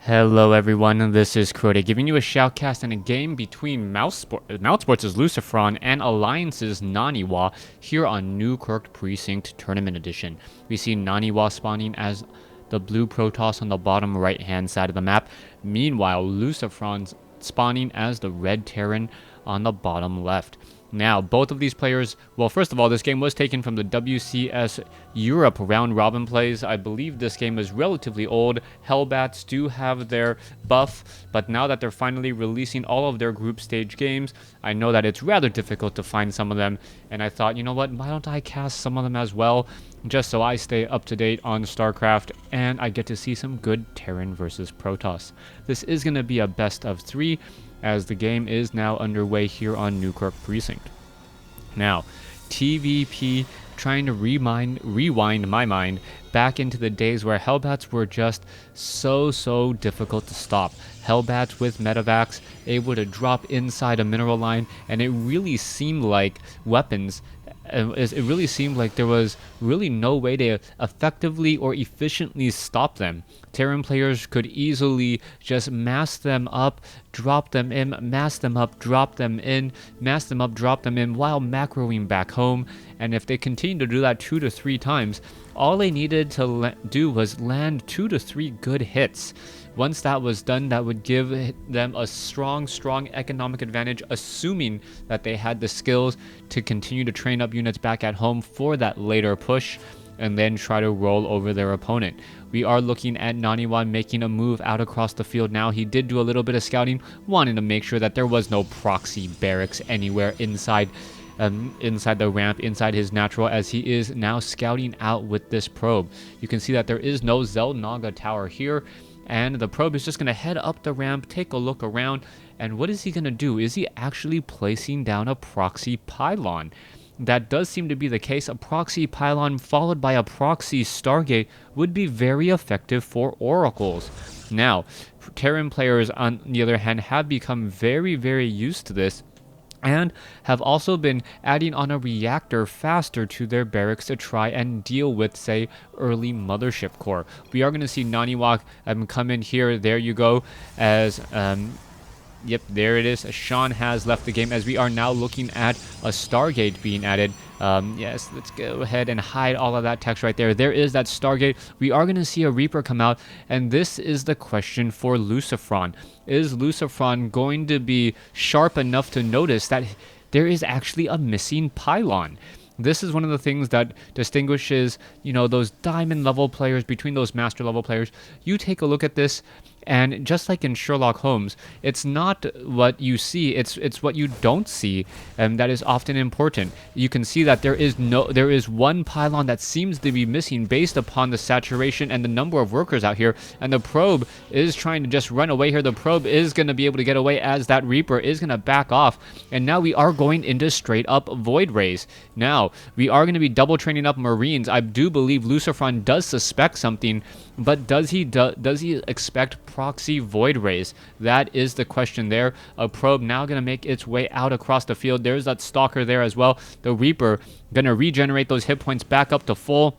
Hello everyone, this is Crota giving you a shoutcast in a game between Mount Sports' Lucifron and Alliance's Naniwa here on Newkirk Precinct Tournament Edition. We see Naniwa spawning as the blue Protoss on the bottom right hand side of the map. Meanwhile, Lucifron's spawning as the red Terran on the bottom left. Now, both of these players, well, first of all, this game was taken from the WCS Europe round robin plays. I believe this game is relatively old. Hellbats do have their buff, but now that they're finally releasing all of their group stage games, I know that it's rather difficult to find some of them, and I thought, you know what, why don't I cast some of them as well, just so I stay up to date on StarCraft, and I get to see some good Terran versus Protoss. This is going to be a best of 3, as the game is now underway here on Newkirk Precinct. Now, TVP trying to rewind my mind back into the days where Hellbats were just so difficult to stop. Hellbats with Metavacs able to drop inside a mineral line, and it really seemed like weapons it really seemed like there was really no way to effectively or efficiently stop them. Terran players could easily just mass them up, drop them in, mass them up, drop them in, mass them up, drop them in, while macroing back home. And if they continued to do that 2 to 3 times, all they needed to do was land 2 to 3 good hits. Once that was done, that would give them a strong economic advantage, assuming that they had the skills to continue to train up units back at home for that later push and then try to roll over their opponent. We are looking at Naniwa making a move out across the field now. He did do a little bit of scouting, wanting to make sure that there was no proxy barracks anywhere inside the ramp, inside his natural, as he is now scouting out with this probe. You can see that there is no Zelnaga tower here, and the probe is just going to head up the ramp, take a look around, and what is he going to do? Is he actually placing down a proxy pylon? That does seem to be the case. A proxy pylon followed by a proxy Stargate would be very effective for oracles. Now, Terran players, on the other hand, have become very used to this, and have also been adding on a reactor faster to their barracks to try and deal with, say, early mothership core. We are going to see Naniwa come in here. There you go, as yep, there it is. Sean has left the game, as we are now looking at a Stargate being added. Yes, let's go ahead and hide all of that text right there. There is that Stargate. We are going to see a Reaper come out, and this is the question for Lucifron. Is Lucifron going to be sharp enough to notice that there is actually a missing pylon? This is one of the things that distinguishes, you know, those diamond level players between those master level players. You take a look at this, and just like in Sherlock Holmes, it's not what you see, it's what you don't see, and that is often important. You can see that there is one pylon that seems to be missing based upon the saturation and the number of workers out here, and the probe is trying to just run away here. The probe is going to be able to get away as that Reaper is going to back off, and now we are going into straight up Void Rays. Now, we are going to be double training up Marines. I do believe Lucifron does suspect something, but does he expect proxy Void Rays? That is the question there. A probe now going to make its way out across the field. There's that Stalker there as well. The Reaper going to regenerate those hit points back up to full,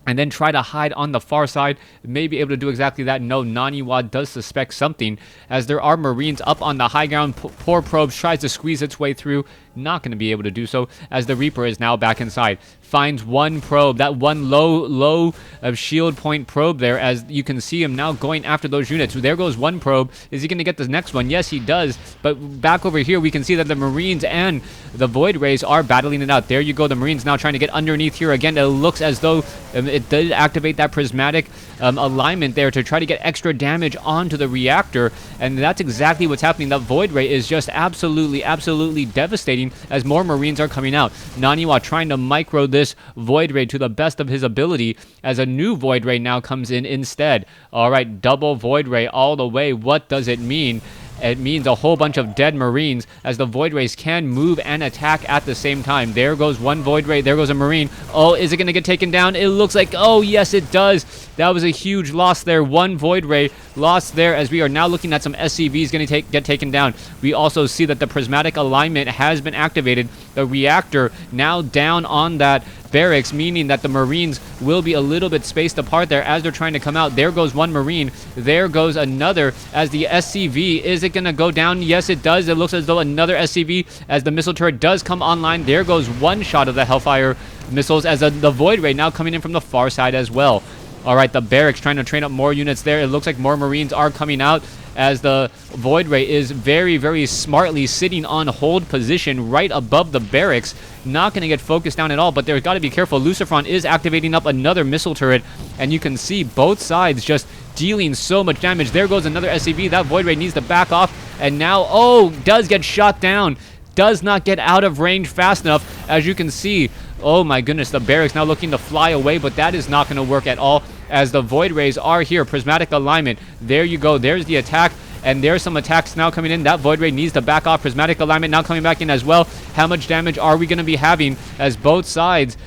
and then try to hide on the far side. May be able to do exactly that. No, Naniwa does suspect something, as there are Marines up on the high ground. Poor Probes tries to squeeze its way through. Not going to be able to do so, as the Reaper is now back inside. Finds one probe, that one low shield point probe there, as you can see him now going after those units. There goes one probe. Is he going to get the next one? Yes, he does. But back over here, we can see that the Marines and the Void Rays are battling it out. There you go. The Marines now trying to get underneath here again. It looks as though it did activate that prismatic alignment there to try to get extra damage onto the reactor, and that's exactly what's happening. That Void Ray is just absolutely devastating as more Marines are coming out. Naniwa trying to micro this Void Ray to the best of his ability, as a new Void Ray now comes in instead. Alright, double Void Ray all the way. What does it mean? It means a whole bunch of dead Marines, as the Void Rays can move and attack at the same time. There goes one Void Ray. There goes a Marine. Oh, is it going to get taken down? It looks like, oh, yes, it does. That was a huge loss there. One Void Ray lost there, as we are now looking at some SCVs going to get taken down. We also see that the prismatic alignment has been activated, The reactor now down on that barracks, meaning that the Marines will be a little bit spaced apart there as they're trying to come out. There goes one Marine. There goes another as the SCV. Is it going to go down? Yes, it does. It looks as though another SCV as the missile turret does come online. There goes one shot of the Hellfire missiles as the Void Ray now coming in from the far side as well. All right, the barracks trying to train up more units there. It looks like more Marines are coming out as the Void Ray is very, very smartly sitting on hold position right above the barracks. Not going to get focused down at all, but they've got to be careful. Lucifron is activating up another missile turret, and you can see both sides just dealing so much damage. There goes another SCV. That Void Ray needs to back off, and now, does get shot down. Does not get out of range fast enough, as you can see. Oh my goodness, the barracks now looking to fly away, but that is not going to work at all as the Void Rays are here. Prismatic alignment. There you go. There's the attack, and there's some attacks now coming in. That Void Ray needs to back off. Prismatic alignment now coming back in as well. How much damage are we going to be having as both sides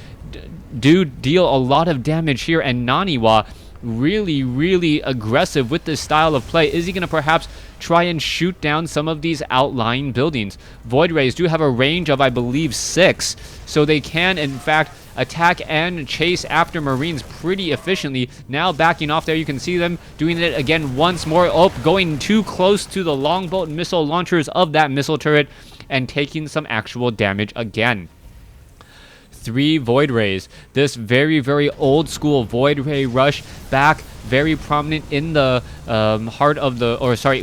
do deal a lot of damage here? And Naniwa really, really aggressive with this style of play. Is he going to perhaps try and shoot down some of these outlying buildings? Void Rays do have a range of, I believe, 6, so they can, in fact, attack and chase after Marines pretty efficiently. Now backing off there, you can see them doing it again once more. Going too close to the longboat missile launchers of that missile turret and taking some actual damage again. 3 Void Rays. This very, very old school Void Ray rush back, very prominent in the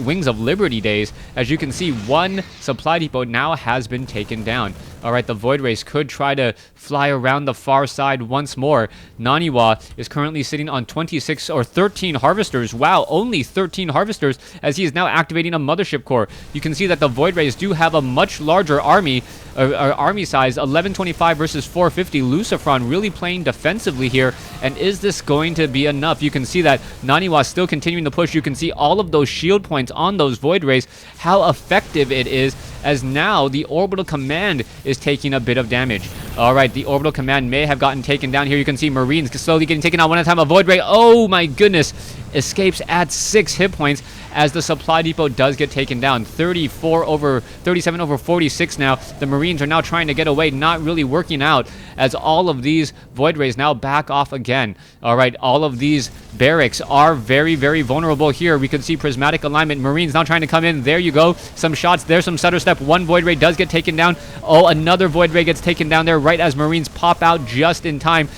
Wings of Liberty days. As you can see, one supply depot now has been taken down. All right, the Void Rays could try to fly around the far side once more. Naniwa is currently sitting on 26 or 13 harvesters. Wow, only 13 harvesters as he is now activating a mothership core. You can see that the Void Rays do have a much larger army size, 1125 versus 450. Lucifron really playing defensively here, and is this going to be enough? You can see that Naniwa still continuing to push. You can see all of those shield points on those Void Rays, how effective it is, as now the Orbital Command is taking a bit of damage. All right, the Orbital Command may have gotten taken down here. You can see Marines slowly getting taken out one at a time. A Void Ray, oh my goodness, escapes at 6 hit points as the supply depot does get taken down. 37 over 46 now. The Marines are now trying to get away, not really working out as all of these Void Rays now back off again. All right, all of these barracks are very, very vulnerable here. We can see prismatic alignment. Marines now trying to come in. There you go. Some shots. There's some stutter step. One Void Ray does get taken down. Oh, another Void Ray gets taken down there right as Marines pop out just in time,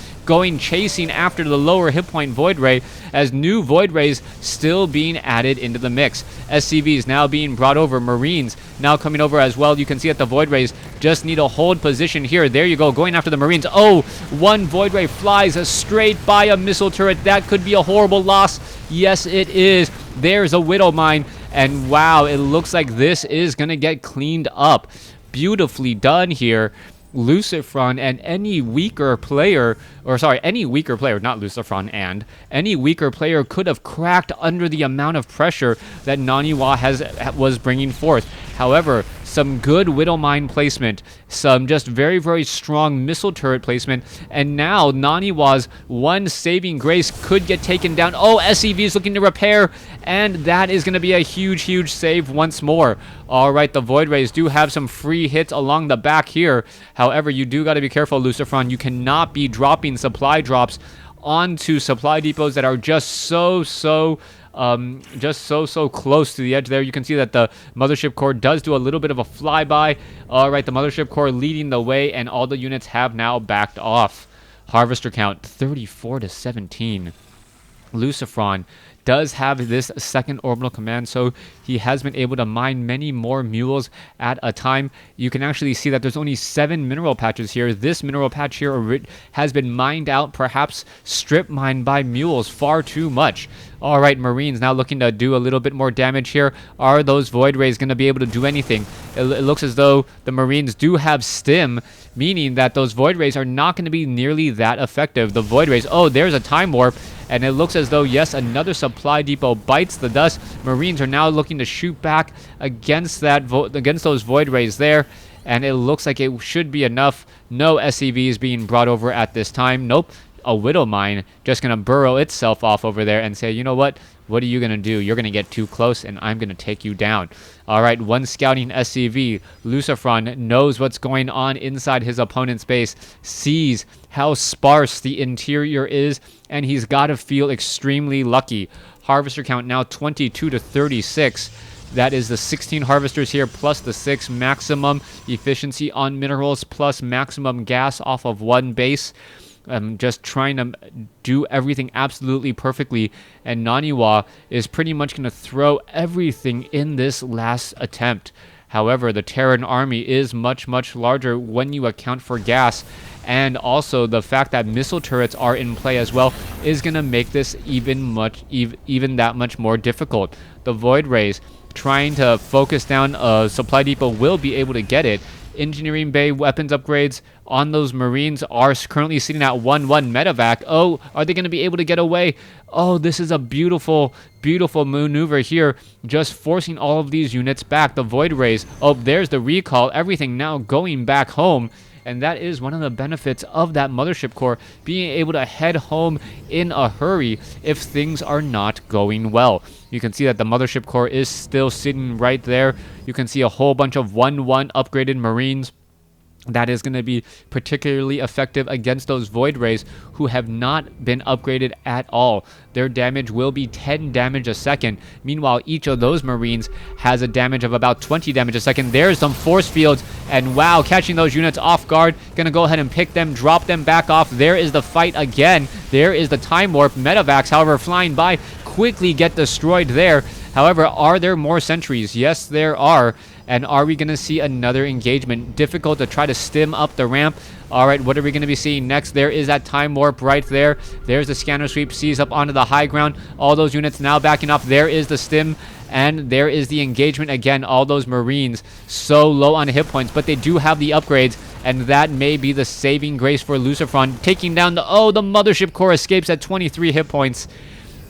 chasing after the lower hit point Void Ray, as new Void Rays still being added into the mix. SCVs now being brought over. Marines now coming over as well. You can see that the Void Rays just need a hold position here. There you go, going after the Marines. Oh, one Void Ray flies straight by a missile turret. That could be a horrible loss. Yes, it is. There's a Widow Mine, and wow, it looks like this is going to get cleaned up. Beautifully done here. Lucifron and any weaker player, not Lucifron and any weaker player could have cracked under the amount of pressure that Naniwa was bringing forth. However, some good Widow Mine placement, some just very, very strong missile turret placement, and now Naniwa's one saving grace could get taken down. Oh, SCV is looking to repair, and that is going to be a huge, huge save once more. All right, the Void Rays do have some free hits along the back here. However, you do got to be careful, Lucifron. You cannot be dropping supply drops onto supply depots that are just so close to the edge there. You can see that the mothership core does do a little bit of a flyby. All right, the mothership core leading the way, and all the units have now backed off. Harvester count 34 to 17. Lucifron does have this second orbital command, so he has been able to mine many more mules at a time. You can actually see that there's only 7 mineral patches here. This mineral patch here has been mined out, perhaps strip mined by mules far too much. All right, Marines now looking to do a little bit more damage here. Are those Void Rays going to be able to do anything? It looks as though the Marines do have stim, meaning that those Void Rays are not going to be nearly that effective. The Void Rays, oh, there's a time warp. And it looks as though, yes, another supply depot bites the dust. Marines are now looking to shoot back against those Void Rays there. And it looks like it should be enough. No SCV is being brought over at this time. Nope. A Widow Mine just going to burrow itself off over there and say, you know what? What are you going to do? You're going to get too close, and I'm going to take you down. All right, one scouting SCV. Lucifron knows what's going on inside his opponent's base, sees how sparse the interior is, and he's got to feel extremely lucky. Harvester count now 22 to 36. That is the 16 harvesters here plus the 6 maximum efficiency on minerals plus maximum gas off of one base. Just trying to do everything absolutely perfectly. And Naniwa is pretty much going to throw everything in this last attempt. However, the Terran army is much, much larger when you account for gas. And also the fact that missile turrets are in play as well is going to make this even that much more difficult. The Void Rays trying to focus down a supply depot will be able to get it. Engineering bay weapons upgrades on those Marines are currently sitting at 1-1 medevac. Oh, are they going to be able to get away? Oh, this is a beautiful, beautiful maneuver here, just forcing all of these units back. The Void Rays, oh, there's the recall. Everything now going back home. And that is one of the benefits of that mothership core, being able to head home in a hurry if things are not going well. You can see that the mothership core is still sitting right there. You can see a whole bunch of 1-1 upgraded Marines. That is going to be particularly effective against those Void Rays who have not been upgraded at all. Their damage will be 10 damage a second. Meanwhile, each of those Marines has a damage of about 20 damage a second. There's some force fields, and wow, catching those units off guard. Going to go ahead and pick them, drop them back off. There is the fight again. There is the time warp. Medevacs, however, flying by, quickly get destroyed there. However, are there more sentries? Yes, there are. And are we going to see another engagement? Difficult to try to stim up the ramp. All right, what are we going to be seeing next? There is that time warp right there. There's the scanner sweep, sees up onto the high ground. All those units now backing up. There is the stim, and there is the engagement again. All those Marines so low on hit points, but they do have the upgrades, and that may be the saving grace for Lucifron. Taking down the mothership core escapes at 23 hit points.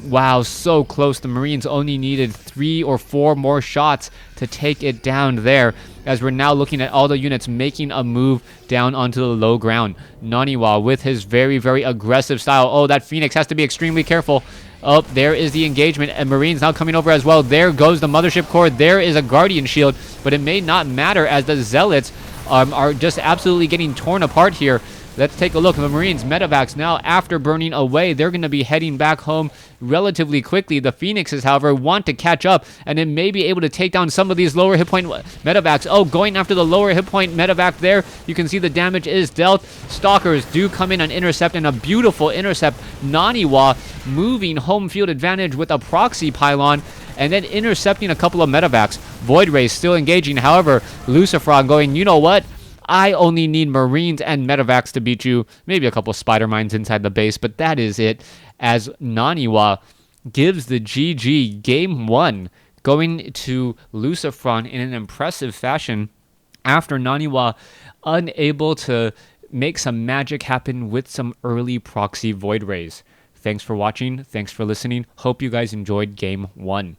Wow, so close. The Marines only needed 3 or 4 more shots to take it down there, as we're now looking at all the units making a move down onto the low ground. Naniwa with his very, very aggressive style. Oh, that Phoenix has to be extremely careful. Oh, there is the engagement, and Marines now coming over as well. There goes the mothership core. There is a Guardian shield, but it may not matter as the Zealots are just absolutely getting torn apart here. Let's take a look. The Marines, medevacs now, after burning away, they're going to be heading back home relatively quickly. The Phoenixes, however, want to catch up and then may be able to take down some of these lower hit point medevacs. Oh, going after the lower hit point medevac there. You can see the damage is dealt. Stalkers do come in and intercept, and a beautiful intercept. Naniwa moving home field advantage with a proxy pylon, and then intercepting a couple of medevacs. Void Rays still engaging. However, Lucifron going, you know what? I only need Marines and medevacs to beat you. Maybe a couple spider mines inside the base, but that is it. As Naniwa gives the GG game 1, going to Lucifron in an impressive fashion after Naniwa unable to make some magic happen with some early proxy Void Rays. Thanks for watching. Thanks for listening. Hope you guys enjoyed game 1.